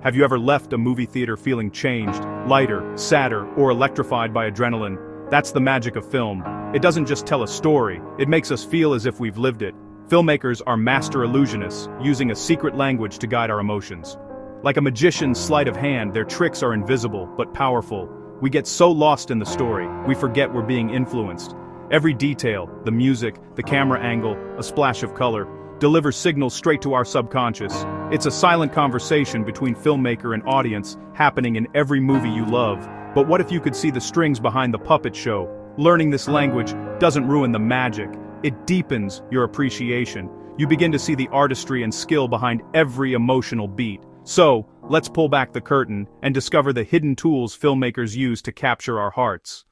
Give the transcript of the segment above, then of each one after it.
Have you ever left a movie theater feeling changed, lighter, sadder, or electrified by adrenaline? That's the magic of film. It doesn't just tell a story, it makes us feel as if we've lived it. Filmmakers are master illusionists, using a secret language to guide our emotions. Like a magician's sleight of hand, their tricks are invisible, but powerful. We get so lost in the story, we forget we're being influenced. Every detail, the music, the camera angle, a splash of color, delivers signals straight to our subconscious. It's a silent conversation between filmmaker and audience, happening in every movie you love. But what if you could see the strings behind the puppet show? Learning this language doesn't ruin the magic, it deepens your appreciation. You begin to see the artistry and skill behind every emotional beat. So, let's pull back the curtain and discover the hidden tools filmmakers use to capture our hearts.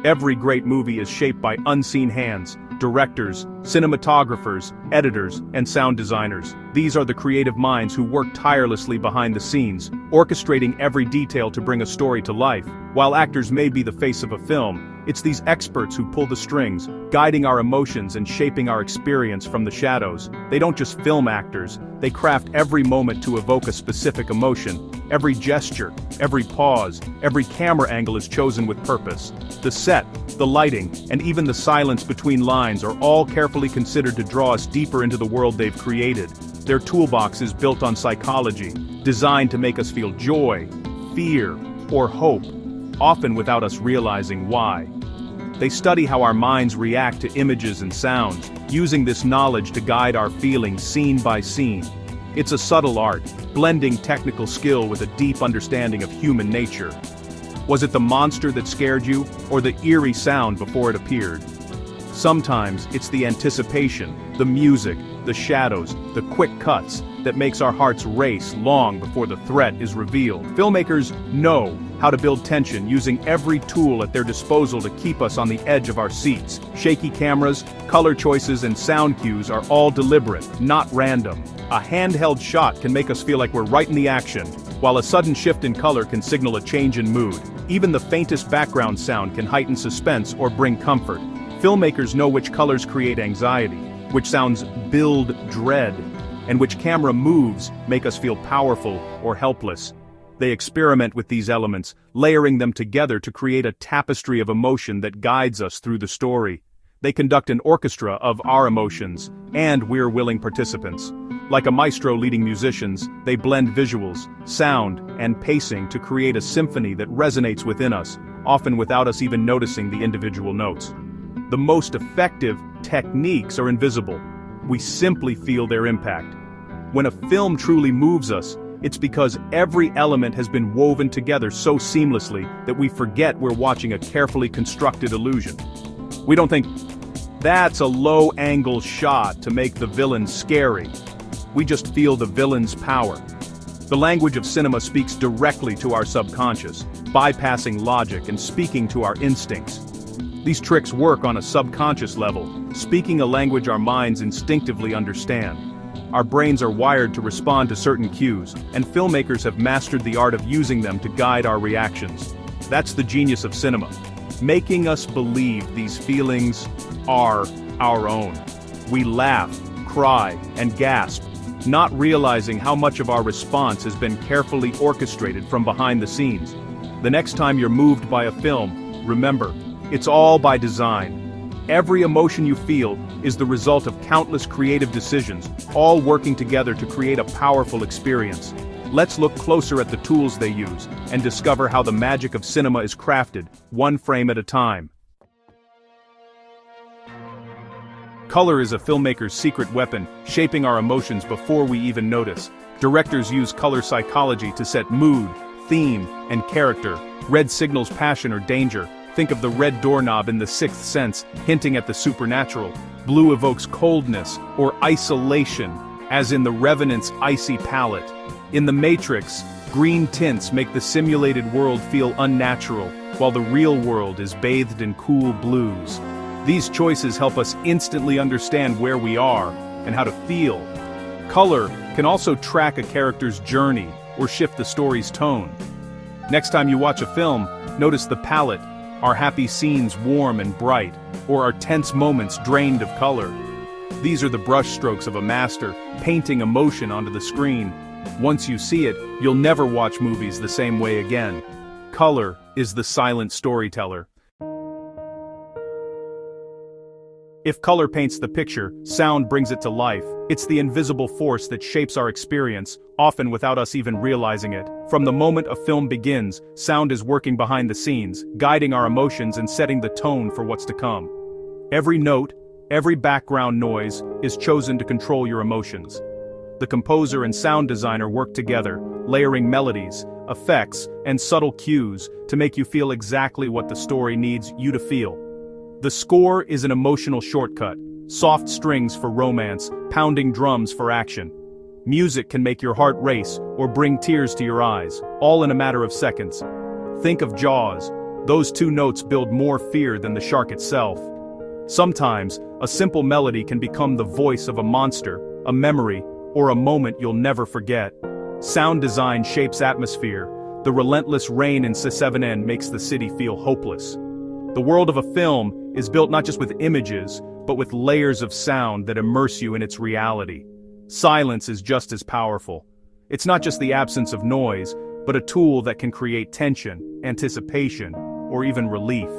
Every great movie is shaped by unseen hands: directors, cinematographers, editors, and sound designers. These are the creative minds who work tirelessly behind the scenes, orchestrating every detail to bring a story to life. While actors may be the face of a film, it's these experts who pull the strings, guiding our emotions and shaping our experience from the shadows. They don't just film actors, they craft every moment to evoke a specific emotion. Every gesture, every pause, every camera angle is chosen with purpose. The set, the lighting, and even the silence between lines are all carefully considered to draw us deeper into the world they've created. Their toolbox is built on psychology, designed to make us feel joy, fear, or hope, often without us realizing why. They study how our minds react to images and sounds, using this knowledge to guide our feelings scene by scene. It's a subtle art, blending technical skill with a deep understanding of human nature. Was it the monster that scared you, or the eerie sound before it appeared? Sometimes it's the anticipation, the music, the shadows, the quick cuts that makes our hearts race long before the threat is revealed. Filmmakers know how to build tension using every tool at their disposal to keep us on the edge of our seats. Shaky cameras, color choices, and sound cues are all deliberate, not random. A handheld shot can make us feel like we're right in the action, while a sudden shift in color can signal a change in mood. Even the faintest background sound can heighten suspense or bring comfort. Filmmakers know which colors create anxiety, which sounds build dread, and which camera moves make us feel powerful or helpless. They experiment with these elements, layering them together to create a tapestry of emotion that guides us through the story. They conduct an orchestra of our emotions, and we're willing participants. Like a maestro leading musicians, they blend visuals, sound, and pacing to create a symphony that resonates within us, often without us even noticing the individual notes. The most effective techniques are invisible. We simply feel their impact. When a film truly moves us, it's because every element has been woven together so seamlessly that we forget we're watching a carefully constructed illusion. We don't think, that's a low-angle shot to make the villain scary. We just feel the villain's power. The language of cinema speaks directly to our subconscious, bypassing logic and speaking to our instincts. These tricks work on a subconscious level, speaking a language our minds instinctively understand. Our brains are wired to respond to certain cues, and filmmakers have mastered the art of using them to guide our reactions. That's the genius of cinema, making us believe these feelings are our own. We laugh, cry, and gasp, not realizing how much of our response has been carefully orchestrated from behind the scenes. The next time you're moved by a film, remember, it's all by design. Every emotion you feel is the result of countless creative decisions, all working together to create a powerful experience. Let's look closer at the tools they use and discover how the magic of cinema is crafted, one frame at a time. Color is a filmmaker's secret weapon, shaping our emotions before we even notice. Directors use color psychology to set mood, theme, and character. Red signals passion or danger. Think of the red doorknob in The Sixth Sense, hinting at the supernatural. Blue evokes coldness or isolation, as in The Revenant's icy palette. In The Matrix, green tints make the simulated world feel unnatural, while the real world is bathed in cool blues. These choices help us instantly understand where we are and how to feel. Color can also track a character's journey or shift the story's tone. Next time you watch a film, notice the palette. Are happy scenes warm and bright, or are tense moments drained of color? These are the brushstrokes of a master, painting emotion onto the screen. Once you see it, you'll never watch movies the same way again. Color is the silent storyteller. If color paints the picture, sound brings it to life. It's the invisible force that shapes our experience, often without us even realizing it. From the moment a film begins, sound is working behind the scenes, guiding our emotions and setting the tone for what's to come. Every note, every background noise is chosen to control your emotions. The composer and sound designer work together, layering melodies, effects, and subtle cues to make you feel exactly what the story needs you to feel. The score is an emotional shortcut, soft strings for romance, pounding drums for action. Music can make your heart race or bring tears to your eyes, all in a matter of seconds. Think of Jaws. Those two notes build more fear than the shark itself. Sometimes, a simple melody can become the voice of a monster, a memory, or a moment you'll never forget. Sound design shapes atmosphere. The relentless rain in C7N makes the city feel hopeless. The world of a film is built not just with images, but with layers of sound that immerse you in its reality. Silence is just as powerful. It's not just the absence of noise, but a tool that can create tension, anticipation, or even relief.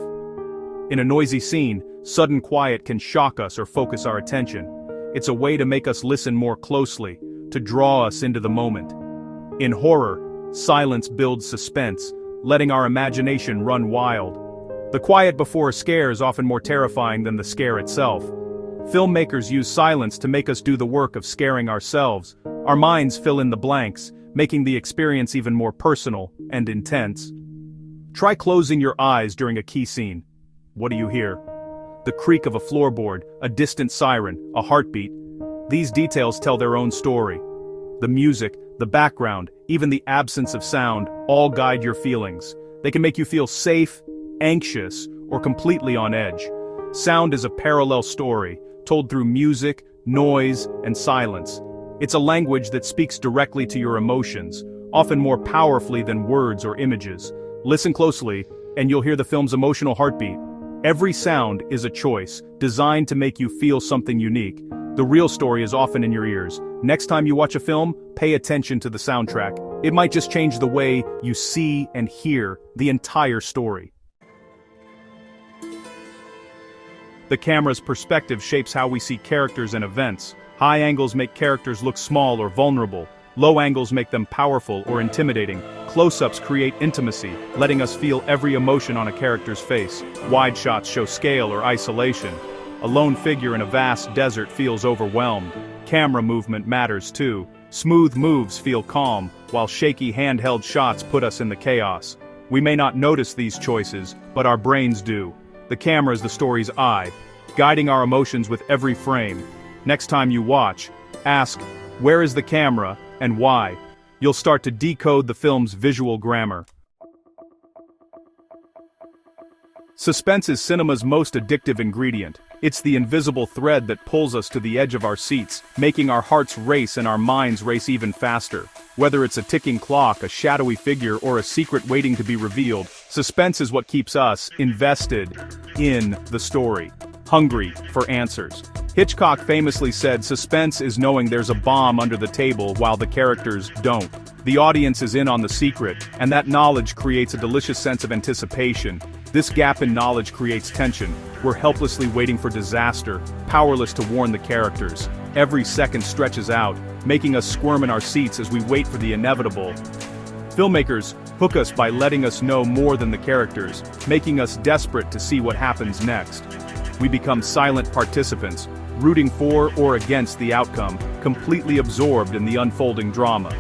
In a noisy scene, sudden quiet can shock us or focus our attention. It's a way to make us listen more closely, to draw us into the moment. In horror, silence builds suspense, letting our imagination run wild. The quiet before a scare is often more terrifying than the scare itself. Filmmakers use silence to make us do the work of scaring ourselves. Our minds fill in the blanks, making the experience even more personal and intense. Try closing your eyes during a key scene. What do you hear? The creak of a floorboard, a distant siren, a heartbeat. These details tell their own story. The music, the background, even the absence of sound, all guide your feelings. They can make you feel safe, anxious, or completely on edge. Sound is a parallel story, told through music, noise, and silence. It's a language that speaks directly to your emotions, often more powerfully than words or images. Listen closely, and you'll hear the film's emotional heartbeat. Every sound is a choice, designed to make you feel something unique. The real story is often in your ears. Next time you watch a film, pay attention to the soundtrack. It might just change the way you see and hear the entire story. The camera's perspective shapes how we see characters and events. High angles make characters look small or vulnerable. Low angles make them powerful or intimidating. Close-ups create intimacy, letting us feel every emotion on a character's face. Wide shots show scale or isolation. A lone figure in a vast desert feels overwhelmed. Camera movement matters too. Smooth moves feel calm, while shaky handheld shots put us in the chaos. We may not notice these choices, but our brains do. The camera is the story's eye, guiding our emotions with every frame. Next time you watch, ask, where is the camera, and why? You'll start to decode the film's visual grammar. Suspense is cinema's most addictive ingredient. It's the invisible thread that pulls us to the edge of our seats, making our hearts race and our minds race even faster. Whether it's a ticking clock, a shadowy figure, or a secret waiting to be revealed, suspense is what keeps us invested in the story, hungry for answers. Hitchcock famously said, "Suspense is knowing there's a bomb under the table while the characters don't." The audience is in on the secret, and that knowledge creates a delicious sense of anticipation. This gap in knowledge creates tension. We're helplessly waiting for disaster, powerless to warn the characters. Every second stretches out, making us squirm in our seats as we wait for the inevitable. Filmmakers hook us by letting us know more than the characters, making us desperate to see what happens next. We become silent participants, rooting for or against the outcome, completely absorbed in the unfolding drama.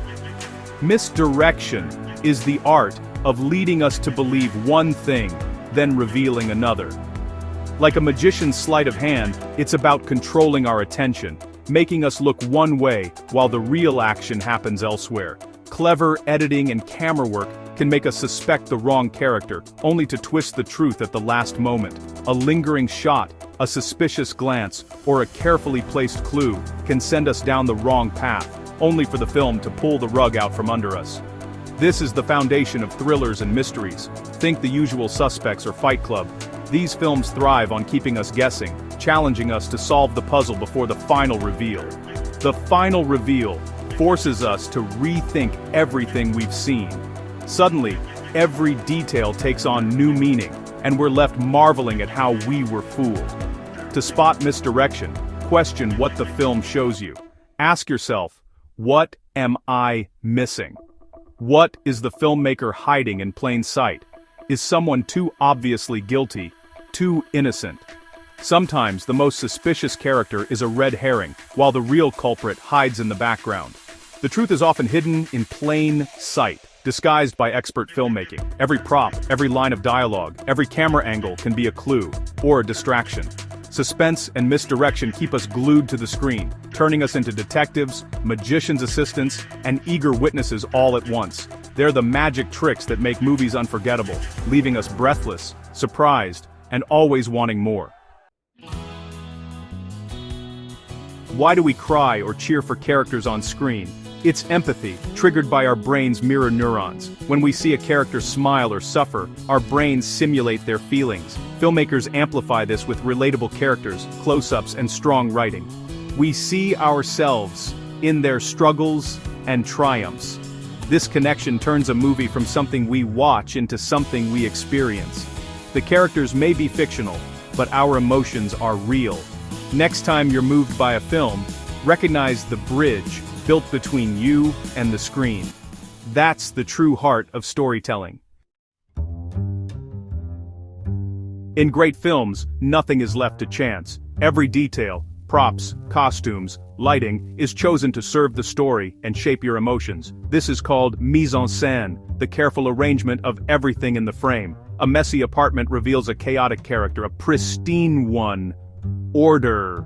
Misdirection is the art of leading us to believe one thing, then revealing another. Like a magician's sleight of hand, it's about controlling our attention, making us look one way while the real action happens elsewhere. Clever editing and camera work can make us suspect the wrong character, only to twist the truth at the last moment. A lingering shot, a suspicious glance, or a carefully placed clue can send us down the wrong path, only for the film to pull the rug out from under us. This is the foundation of thrillers and mysteries. Think The Usual Suspects or Fight Club. These films thrive on keeping us guessing, challenging us to solve the puzzle before the final reveal. The final reveal forces us to rethink everything we've seen. Suddenly, every detail takes on new meaning, and we're left marveling at how we were fooled. To spot misdirection, question what the film shows you. Ask yourself, what am I missing? What is the filmmaker hiding in plain sight? Is someone too obviously guilty, too innocent? Sometimes the most suspicious character is a red herring, while the real culprit hides in the background. The truth is often hidden in plain sight, disguised by expert filmmaking. Every prop, every line of dialogue, every camera angle can be a clue, or a distraction. Suspense and misdirection keep us glued to the screen, turning us into detectives, magician's assistants, and eager witnesses all at once. They're the magic tricks that make movies unforgettable, leaving us breathless, surprised, and always wanting more. Why do we cry or cheer for characters on screen? It's empathy, triggered by our brain's mirror neurons. When we see a character smile or suffer, our brains simulate their feelings. Filmmakers amplify this with relatable characters, close-ups, and strong writing. We see ourselves in their struggles and triumphs. This connection turns a movie from something we watch into something we experience. The characters may be fictional, but our emotions are real. Next time you're moved by a film, recognize the bridge built between you and the screen. That's the true heart of storytelling. In great films, nothing is left to chance. Every detail, props, costumes, lighting, is chosen to serve the story and shape your emotions. This is called mise en scène, the careful arrangement of everything in the frame. A messy apartment reveals a chaotic character, a pristine one. Order.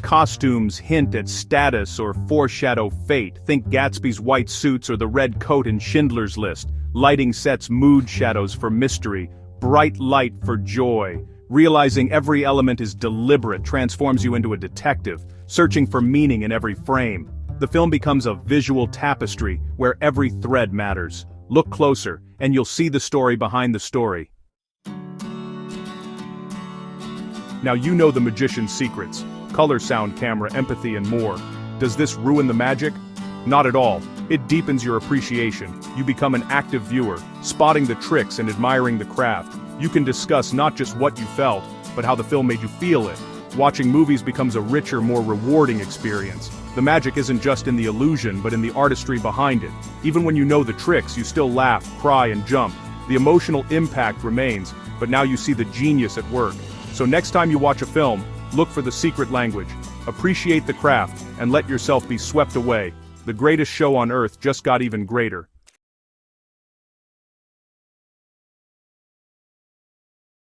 Costumes hint at status or foreshadow fate. Think Gatsby's white suits or the red coat in Schindler's List. Lighting sets mood shadows for mystery, bright light for joy. Realizing every element is deliberate transforms you into a detective, searching for meaning in every frame. The film becomes a visual tapestry where every thread matters. Look closer, and you'll see the story behind the story. Now you know the magician's secrets. Color, sound, camera, empathy, and more. Does this ruin the magic? Not at all. It deepens your appreciation. You become an active viewer, spotting the tricks and admiring the craft. You can discuss not just what you felt, but how the film made you feel it. Watching movies becomes a richer, more rewarding experience. The magic isn't just in the illusion, but in the artistry behind it. Even when you know the tricks, you still laugh, cry, and jump. The emotional impact remains, but now you see the genius at work. So next time you watch a film, look for the secret language, appreciate the craft, and let yourself be swept away. The greatest show on earth just got even greater.